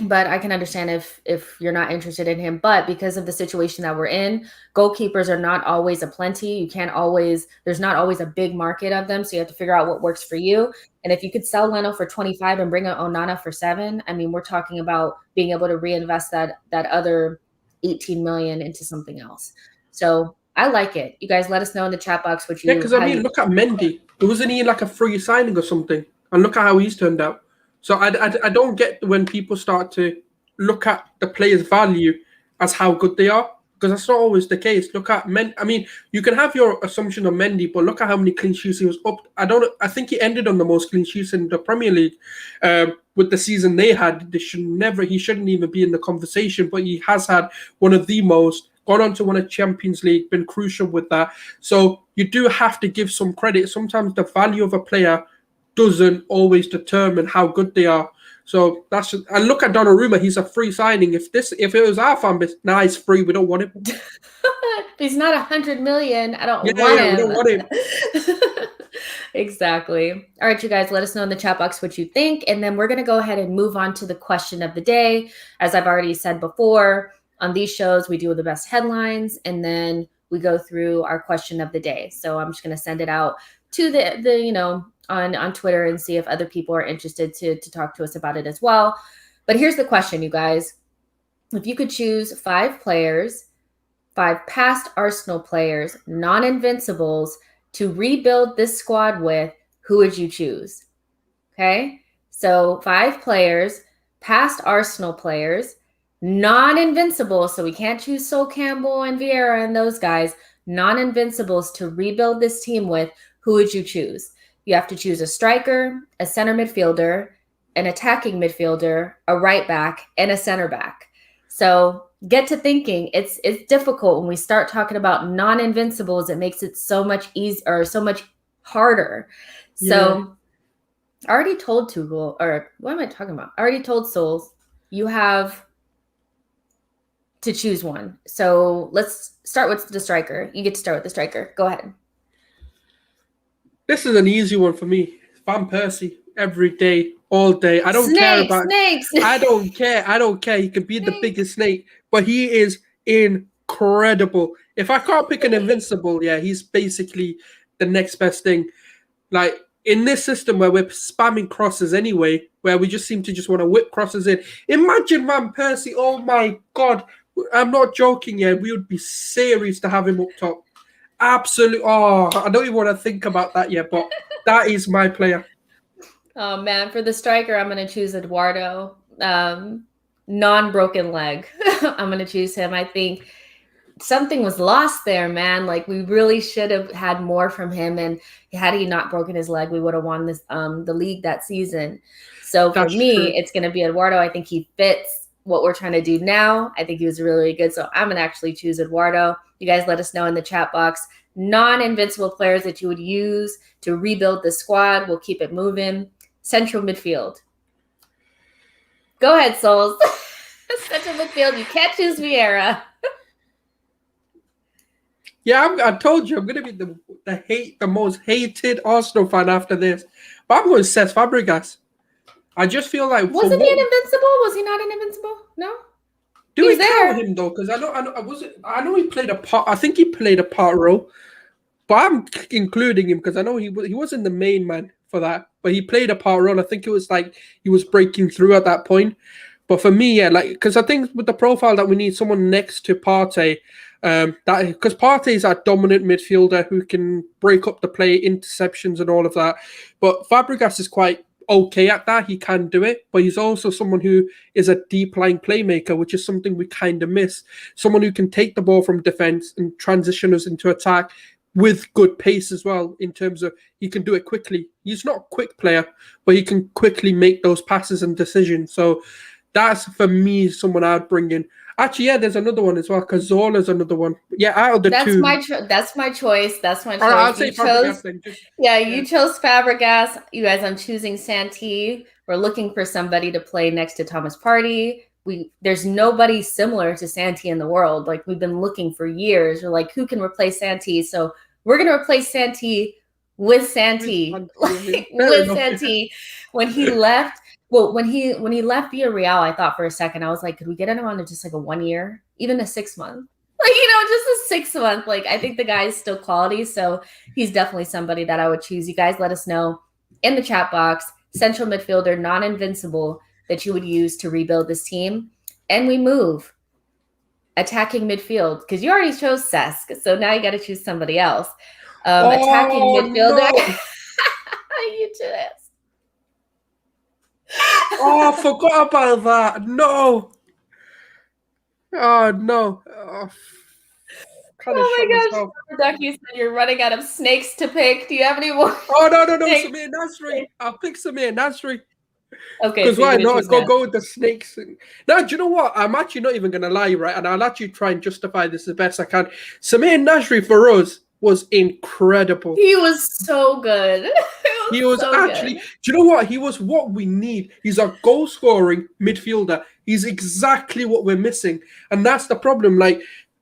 But I can understand if you're not interested in him. But because of the situation that we're in, goalkeepers are not always a plenty. There's not always a big market of them. So you have to figure out what works for you. And if you could sell Leno for 25 and bring an Onana for 7, I mean, we're talking about being able to reinvest that other 18 million into something else. So I like it. You guys let us know in the chat box what you. Yeah, because I mean, look at Mendy. Wasn't he like a free signing or something? And look at how he's turned out. So I don't get when people start to look at the player's value as how good they are, because that's not always the case. Look at I mean, you can have your assumption on Mendy, but look at how many clean sheets he was up. I think he ended on the most clean sheets in the Premier League with the season they had. He shouldn't even be in the conversation, but he has had one of the most. Gone on to win a Champions League, been crucial with that. So you do have to give some credit. Sometimes the value of a player doesn't always determine how good they are. So that's just, and look at Donnarumma, he's a free signing. If it was our fan base, he's free, we don't want him. He's not 100 million. I don't want him. We don't want him. Exactly. All right, you guys, let us know in the chat box what you think. And then we're going to go ahead and move on to the question of the day. As I've already said before, on these shows, we do the best headlines, and then we go through our question of the day. So I'm just going to send it out to the on Twitter and see if other people are interested to talk to us about it as well. But here's the question, you guys. If you could choose 5 past Arsenal players, non-invincibles, to rebuild this squad with, who would you choose? Okay, so 5 players, past Arsenal players, non-invincibles, so we can't choose Sol Campbell and Vieira and those guys, non-invincibles to rebuild this team with, who would you choose? You have to choose a striker, a center midfielder, an attacking midfielder, a right back, and a center back. So get to thinking. It's difficult when we start talking about non-invincibles. It makes it so much easier, or so much harder. Yeah. So I already told Tuchel, or what am I talking about? I already told Souls, you have to choose one. So let's start with the striker. You get to start with the striker. Go ahead. This is an easy one for me. Van Persie, every day. all day. I don't care Snakes, about. snakes. I don't care. I don't care. He can be the biggest snake, but he is incredible. If I can't pick an invincible, yeah, he's basically the next best thing. Like in this system where we're spamming crosses anyway, where we just seem to just want to whip crosses in. Imagine Van Persie. Oh my God. I'm not joking. Yeah, we would be serious to have him up top. Absolutely. Oh, I don't even want to think about that yet, but that is my player. Oh man, for the striker, I'm gonna choose Eduardo. Non-broken leg. I'm gonna choose him. I think something was lost there, man. Like we really should have had more from him, and had he not broken his leg, we would have won this the league that season. So for That's me, true. it's gonna be Eduardo. I think he fits what we're trying to do now. I think he was really good. So I'm gonna actually choose Eduardo. You guys let us know in the chat box non-invincible players that you would use to rebuild the squad. We'll keep it moving. Central midfield. Go ahead, Souls. Central midfield. You can't choose Vieira. Yeah, I told you I'm gonna be the most hated Arsenal fan after this. But I'm going to Cesc Fabregas. I just feel like Wasn't he an invincible? Was he not an invincible? No. do He we was count there. him though? Because I know he played a part. I think he played a part role, but I'm including him because I know he wasn't the main man for that, but he played a part role. I think it was like he was breaking through at that point. But for me, yeah, like because I think with the profile that we need someone next to Partey, that because Partey is a dominant midfielder who can break up the play, interceptions, and all of that. But Fabregas is quite okay at that. He can do it, but he's also someone who is a deep line playmaker, which is something we kind of miss. Someone who can take the ball from defense and transition us into attack with good pace as well, in terms of he can do it quickly. He's not a quick player, but he can quickly make those passes and decisions. So that's, for me, someone I'd bring in. Actually, yeah, there's another one as well. Cazorla's another one. Yeah, out of the two. That's my choice. That's my choice. All right, I'll say You chose. Fabregas then. You chose Fabregas. You guys, I'm choosing Santi. We're looking for somebody to play next to Thomas Partey. There's nobody similar to Santi in the world. Like we've been looking for years. We're like, who can replace Santi? So we're gonna replace Santi with Santi. With Santi. When he left, well, when he left Villarreal, I thought for a second, I was like, could we get him on to just like a 1 year, even a 6 month? Like, just a 6 month. Like, I think the guy is still quality. So he's definitely somebody that I would choose. You guys let us know in the chat box, central midfielder, non-invincible, that you would use to rebuild this team. And we move. Attacking midfield, because you already chose Cesc. So now you got to choose somebody else. Attacking midfielder. No. You do it. Oh, I forgot about that. No. Oh, no. Oh my gosh. Ducky said you're running out of snakes to pick. Do you have any more? Oh, no. Samir Nasri. I'll pick Samir Nasri. Okay. Because why not? Go with the snakes. Now, do you know what? I'm actually not even going to lie, right? And I'll actually try and justify this as best I can. Samir Nasri for us was incredible. He was so good. He was so actually, good. Do you know what? He was what we need. He's a goal-scoring midfielder. He's exactly what we're missing. And that's the problem. Like,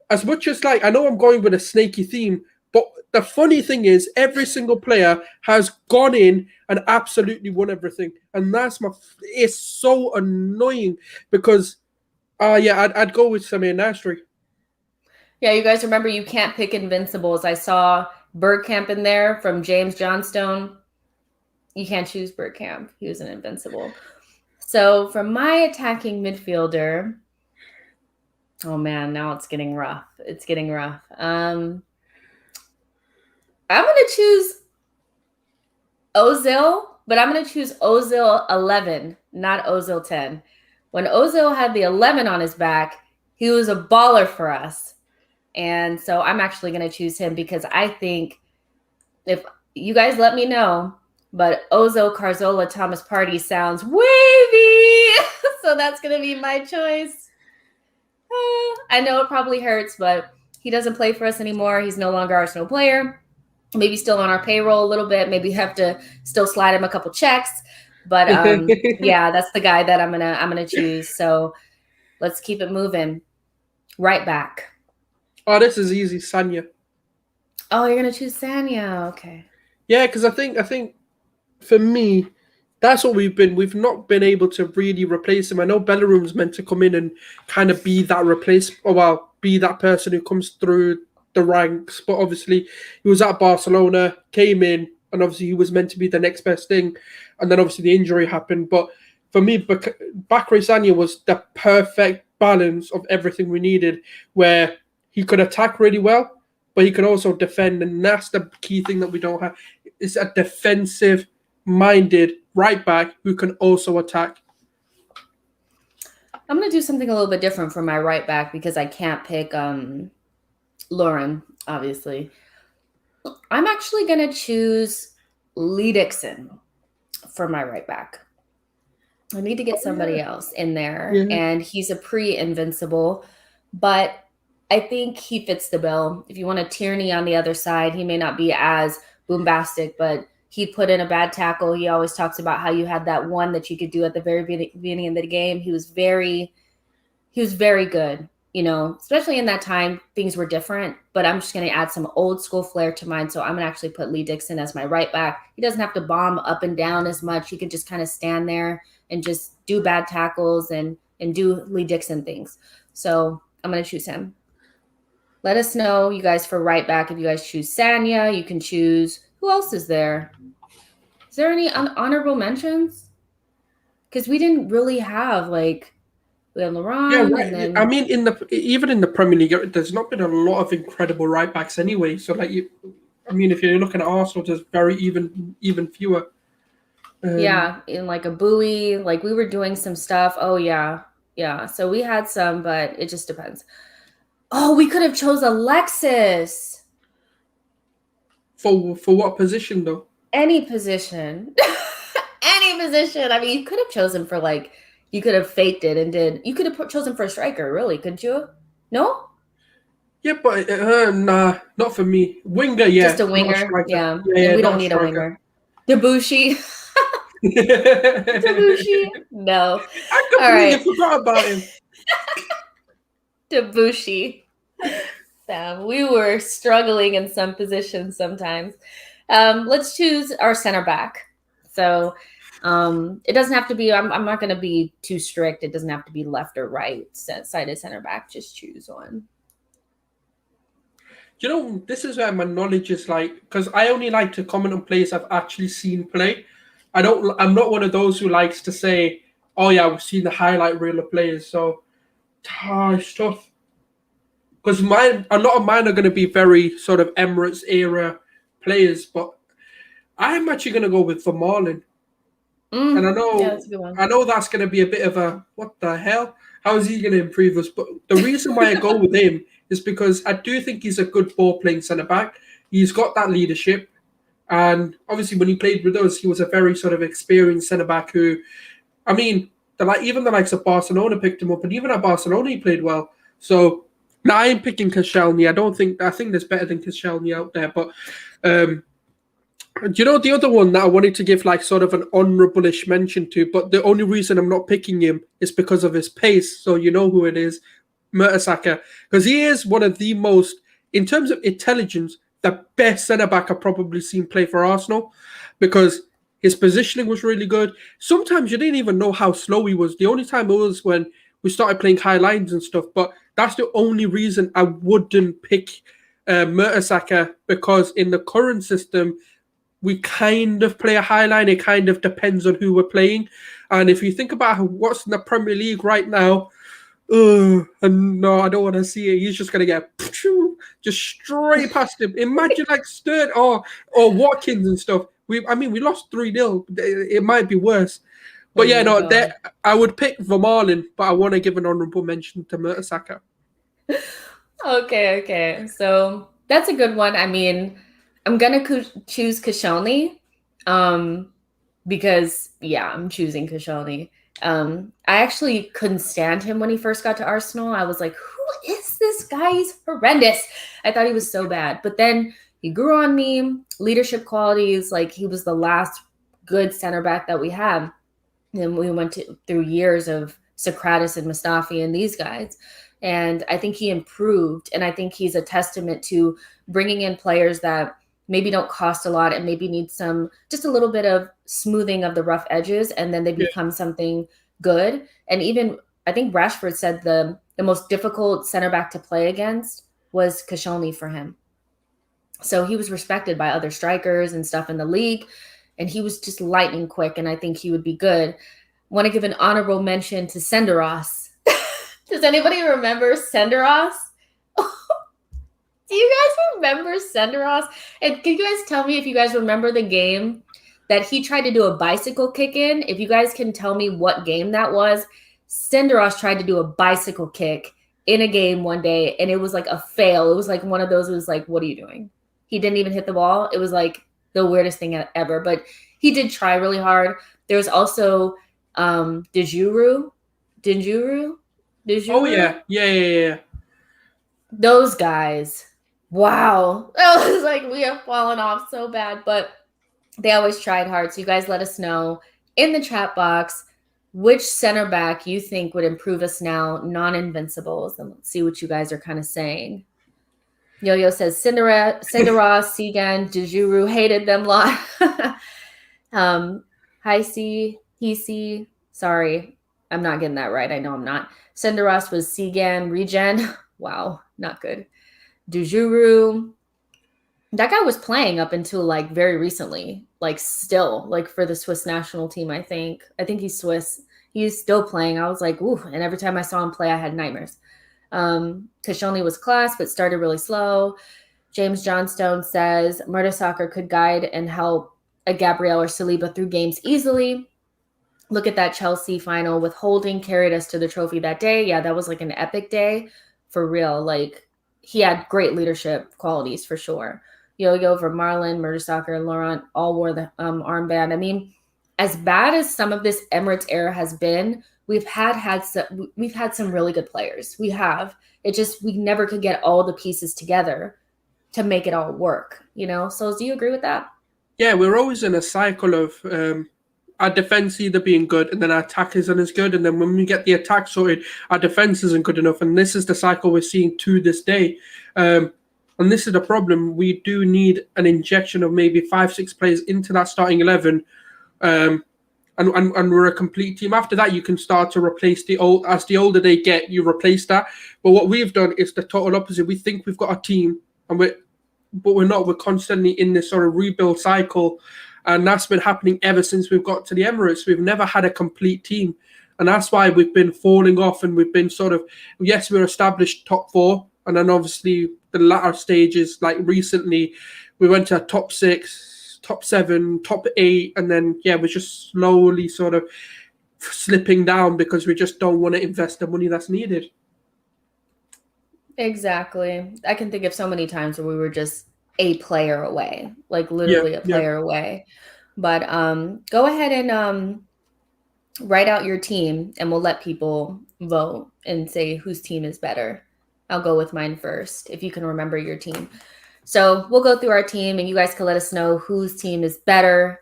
as much as, like, I know I'm going with a snaky theme, but the funny thing is every single player has gone in and absolutely won everything. And it's so annoying because, I'd go with Samir Nasri. Yeah, you guys remember you can't pick invincibles. I saw Bergkamp in there from James Johnstone. You can't choose Bergkamp. He was an invincible. So for my attacking midfielder, oh man, now it's getting rough. It's getting rough. I'm going to choose Ozil, but I'm going to choose Ozil 11, not Ozil 10. When Ozil had the 11 on his back, he was a baller for us. And so I'm actually going to choose him because I think, if you guys let me know, but Ozil, Carzola, Thomas Partey sounds wavy. So that's going to be my choice. I know it probably hurts, but he doesn't play for us anymore. He's no longer Arsenal player. Maybe still on our payroll a little bit. Maybe have to still slide him a couple checks. But yeah, that's the guy that I'm gonna choose. So let's keep it moving. Right back. Oh, this is easy, Sanya. Oh, you're gonna choose Sanya. Okay. Yeah, because I think for me, that's what we've not been able to really replace him. I know Bellerin's meant to come in and kind of be that be that person who comes through the ranks, but obviously he was at Barcelona, came in, and obviously he was meant to be the next best thing, and then obviously the injury happened. But for me, Bakary Sagna was the perfect balance of everything we needed, where he could attack really well, but he could also defend, and that's the key thing that we don't have. It's a defensive-minded right back who can also attack. I'm going to do something a little bit different for my right back because I can't pick Lauren, obviously. I'm actually going to choose Lee Dixon for my right back. I need to get somebody else in there, and he's a pre-invincible, but I think he fits the bill. If you want a Tierney on the other side, he may not be as bombastic, but he put in a bad tackle. He always talks about how you had that one that you could do at the very beginning of the game. He was very good, especially in that time, things were different, but I'm just going to add some old school flair to mine. So I'm going to actually put Lee Dixon as my right back. He doesn't have to bomb up and down as much. He can just kind of stand there and just do bad tackles and do Lee Dixon things. So I'm going to choose him. Let us know, you guys, for right back. If you guys choose Sagna, you can choose, who else is there? Is there any honorable mentions? Because we didn't really have, we had Laurent. Yeah, right. And then... I mean, even in the Premier League, there's not been a lot of incredible right backs anyway. So, if you're looking at Arsenal, there's very even fewer. Yeah, in a buoy, we were doing some stuff. Oh yeah. So we had some, but it just depends. Oh, we could have chose Alexis. For what position though? Any position. Any position. I mean, you could have chosen for you could have faked it and you could have chosen for a striker, really, couldn't you? No? Yeah, but nah, not for me. Winger, yeah. Just a winger, yeah. Yeah, we don't need a winger. Debussy. Debussy? No. I completely forgot about him. Debussy. We were struggling in some positions sometimes. Let's choose our center back. So it doesn't have to be, I'm not going to be too strict. It doesn't have to be left or right sided center back. Just choose one. This is where my knowledge is because I only like to comment on players I've actually seen play. I'm not one of those who likes to say, oh yeah, we've seen the highlight reel of players. So it's tough. Because a lot of mine are going to be very sort of Emirates era players, but I'm actually going to go with Vermaelen. And I know that's going to be a bit of a, what the hell? How is he going to improve us? But the reason why I go with him is because I do think he's a good ball-playing centre-back. He's got that leadership. And obviously when he played with us, he was a very sort of experienced centre-back who, I mean, even the likes of Barcelona picked him up. And even at Barcelona, he played well. So now I'm picking Koscielny. I think there's better than Koscielny out there. But the other one that I wanted to give sort of an honourable-ish mention to, but the only reason I'm not picking him is because of his pace. So you know who it is, Mertesacker. Because he is one of the most, in terms of intelligence, the best centre-back I've probably seen play for Arsenal, because his positioning was really good. Sometimes you didn't even know how slow he was. The only time it was when we started playing high lines and stuff, but that's the only reason I wouldn't pick Mertesacker, because in the current system, we kind of play a high line. It kind of depends on who we're playing. And if you think about what's in the Premier League right now, and no, I don't want to see it. He's just going to get just straight past him. Imagine Sturt or Watkins and stuff. We lost 3-0. It might be worse. But I would pick Vermaelen, but I want to give an honourable mention to Mertesacker. Okay. So that's a good one. I mean, I'm going to choose Koscielny because, I'm choosing Koscielny. I actually couldn't stand him when he first got to Arsenal. I was like, who is this guy? He's horrendous. I thought he was so bad. But then he grew on me, leadership qualities. He was the last good center back that we had. And we went through years of Socrates and Mustafi and these guys. And I think he improved. And I think he's a testament to bringing in players that maybe don't cost a lot and maybe need just a little bit of smoothing of the rough edges, and then they become something good. And even I think Rashford said the most difficult center back to play against was Koscielny for him. So he was respected by other strikers and stuff in the league, and he was just lightning quick, and I think he would be good. Want to give an honorable mention to Senderos. Does anybody remember Senderos? Do you guys remember Senderos? And can you guys tell me if you guys remember the game that he tried to do a bicycle kick in? If you guys can tell me what game that was, Senderos tried to do a bicycle kick in a game one day, and it was like a fail. It was like one of those, it was like, what are you doing? He didn't even hit the ball. It was like the weirdest thing ever, but he did try really hard. There was also Dejuru. Oh, yeah. Those guys. Wow. I was like, we have fallen off so bad, but they always tried hard. So you guys let us know in the chat box which center back you think would improve us now, non-invincibles. And let's see what you guys are kind of saying. Yo-Yo says Cindeross, Segan, Dejuru, hated them lot. Hi, C. Sorry, I'm not getting that right. I know I'm not. Cindeross was Segan, Regen. Wow, not good. Dejuru. That guy was playing up until like very recently, like still like for the Swiss national team. I think he's Swiss. He's still playing. I was like, ooh. And every time I saw him play, I had nightmares. Koscielny was class, but started really slow. James Johnstone says Mertesacker could guide and help a Gabriel or Saliba through games easily. Look at that Chelsea final with Holding carried us to the trophy that day. Yeah, that was like an epic day for real. Like he had great leadership qualities for sure. Yo-Yo, Vermaelen, Mertesacker, and Laurent all wore the armband. I mean, as bad as some of this Emirates era has been, we've had some really good players. We have. It just we never could get all the pieces together to make it all work. So do you agree with that? Yeah, we're always in a cycle of our defense either being good and then our attack isn't as good, and then when we get the attack sorted, our defense isn't good enough, and this is the cycle we're seeing to this day. And this is the problem. We do need an injection of maybe 5-6 players into that starting 11. And we're a complete team. After that, you can start to replace the old. As the older they get, you replace that. But what we've done is the total opposite. We think we've got a team, but we're not. We're constantly in this sort of rebuild cycle, and that's been happening ever since we've got to the Emirates. We've never had a complete team, and that's why we've been falling off. And we've been sort of, yes, we're established top 4, and then obviously the latter stages, like recently, we went to a top 6, top 7, top 8, and then we're just slowly sort of slipping down because we just don't want to invest the money that's needed. Exactly. I can think of so many times where we were just a player away, like literally a player away. But go ahead and write out your team, and we'll let people vote and say whose team is better. I'll go with mine first, if you can remember your team. So we'll go through our team, and you guys can let us know whose team is better.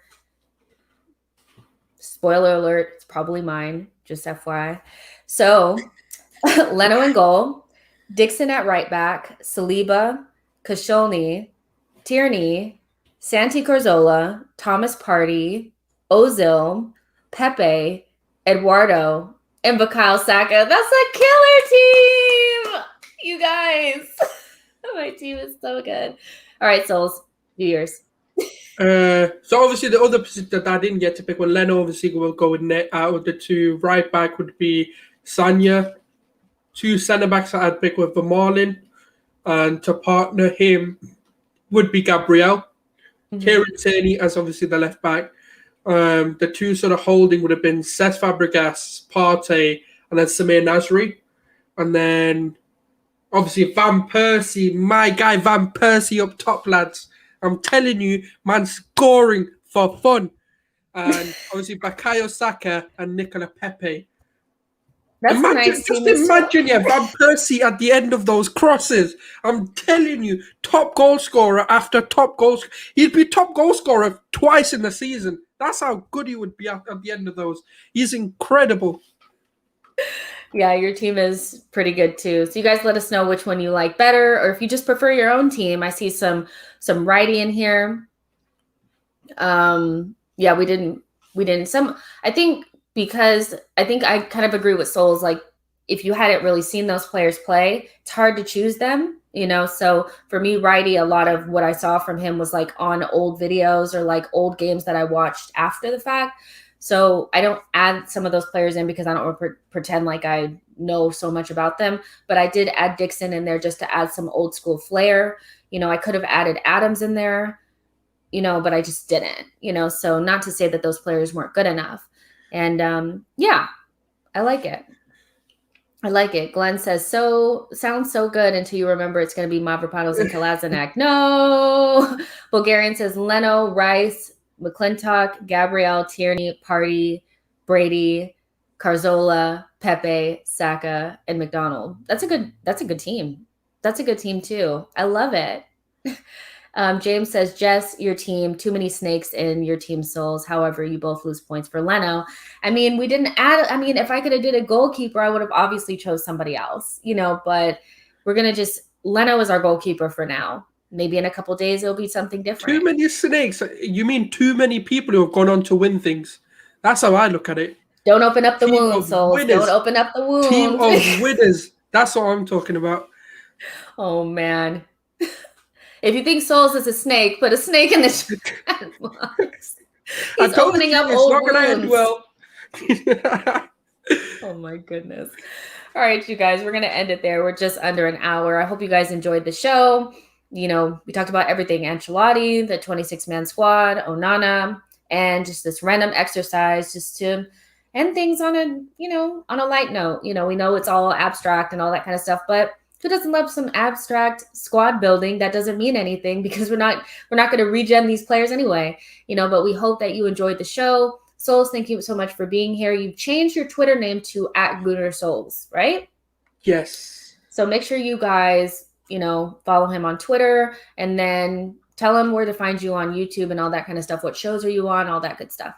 Spoiler alert, it's probably mine, just FYI. So Leno in goal, Dixon at right back, Saliba, Koscielny, Tierney, Santi Cazorla, Thomas Partey, Ozil, Pepe, Eduardo, and Bukayo Saka. That's a killer team, you guys. My team is so good. All right, Souls, do yours. So obviously the other position that I didn't get to pick, when Leno obviously will go with net out of the 2, right back would be Sanya. 2 centre backs that I'd pick with Vermaelen, and to partner him would be Gabriel. Kieran Tierney as obviously the left back. The 2 sort of holding would have been Cesc Fabregas, Partey, and then Samir Nasri. And then obviously Van Persie, my guy Van Persie up top, lads. I'm telling you, man, scoring for fun. And obviously Bukayo Saka and Nicola Pepe. That's imagine, a nice just team. imagine, Van Persie at the end of those crosses. I'm telling you, top goal scorer after top goal. He'd be top goal scorer twice in the season. That's how good he would be at the end of those. He's incredible. Yeah, your team is pretty good too. So you guys let us know which one you like better, or if you just prefer your own team. I see some righty in here. Yeah, we didn't some I think because I think I kind of agree with Souls, like if you hadn't really seen those players play, it's hard to choose them, you know. So for me, righty, a lot of what I saw from him was like on old videos or like old games that I watched after the fact. So I don't add some of those players in because I don't want to pretend like I know so much about them, but I did add Dixon in there just to add some old school flair. You know, I could have added Adams in there, you know, but I just didn't, you know. So not to say that those players weren't good enough. And yeah, I like it. I like it. Glenn says, so sounds so good until you remember it's going to be Mavropanos and Kolasinac. No. Bulgarian says Leno, Rice, McClintock, Gabrielle, Tierney, Party, Brady, Carzola, Pepe, Saka, and McDonald. That's a good team. That's a good team too. I love it. James says, Jess, your team, too many snakes in your team souls. However, you both lose points for Leno. I mean, we didn't add, I mean, if I could have did a goalkeeper, I would have obviously chose somebody else, you know, but we're going to just, Leno is our goalkeeper for now. Maybe in a couple days, it'll be something different. Too many snakes. You mean too many people who have gone on to win things? That's how I look at it. Don't open up the wounds, souls. Don't open up the wounds. Team of winners. That's what I'm talking about. Oh, man. If you think Souls is a snake, put a snake in the chat box. He's opening up old wounds. Well. Oh my goodness. All right, you guys, we're going to end it there. We're just under an hour. I hope you guys enjoyed the show. You know, we talked about everything: Ancelotti, the 26-man squad, Onana, and just this random exercise just to end things on a, you know, on a light note. You know, we know it's all abstract and all that kind of stuff, but who doesn't love some abstract squad building that doesn't mean anything, because we're not going to regen these players anyway, you know. But we hope that you enjoyed the show. Souls, thank you so much for being here. You've changed your Twitter name to @GoonerSouls, right? Yes. So make sure you guys, you know, follow him on Twitter, and then tell him where to find you on YouTube and all that kind of stuff. What shows are you on? All that good stuff.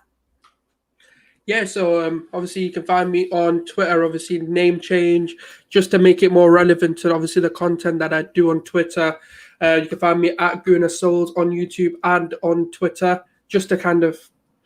Yeah, so obviously you can find me on Twitter, obviously name change, just to make it more relevant to obviously the content that I do on Twitter. You can find me @GoonerSouls on YouTube and on Twitter, just to kind of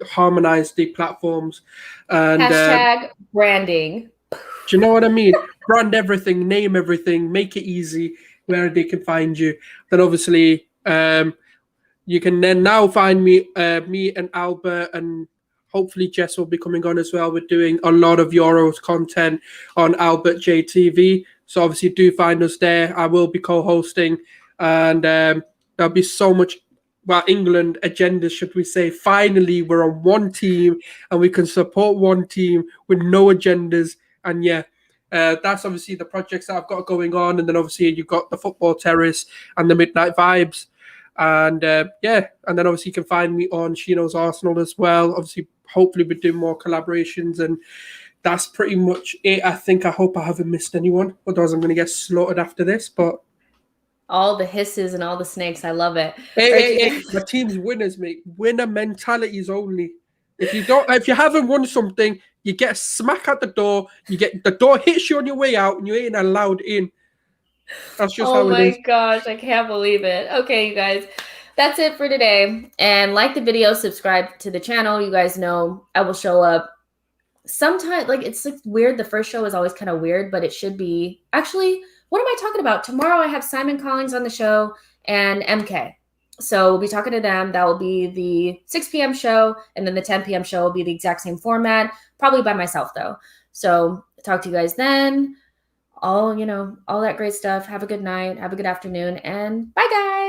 harmonize the platforms. And hashtag branding. Do you know what I mean? Brand everything, name everything, make it easy where they can find you. Then obviously you can then now find me and Albert, and hopefully Jess will be coming on as well. We're doing a lot of Euros content on Albert JTV. So obviously do find us there. I will be co-hosting, and there'll be so much, well, England agenda, should we say. Finally, we're on one team and we can support one team with no agendas. And yeah, that's obviously the projects that I've got going on. And then obviously you've got the Football Terrace and the Midnight Vibes. And yeah, and then obviously you can find me on SheKnowsArsenal as well. Obviously, hopefully we're doing more collaborations, and that's pretty much it. I hope I haven't missed anyone, otherwise I'm going to get slaughtered after this. But all the hisses and all the snakes, I love it. Hey, my team's winners, mate. Winner mentalities only. If you haven't won something, you get a smack at the door. The door hits you on your way out, and you ain't allowed in. That's just how it is. Oh my gosh, I can't believe it. Okay, you guys, that's it for today. And like the video, subscribe to the channel. You guys know I will show up sometimes. Like, it's like weird. The first show is always kind of weird, but it should be. Actually, what am I talking about? Tomorrow I have Simon Collins on the show and MK. So we'll be talking to them. That will be the 6 p.m. show. And then the 10 p.m. show will be the exact same format, probably by myself though. So talk to you guys then. All that great stuff. Have a good night. Have a good afternoon. And bye, guys.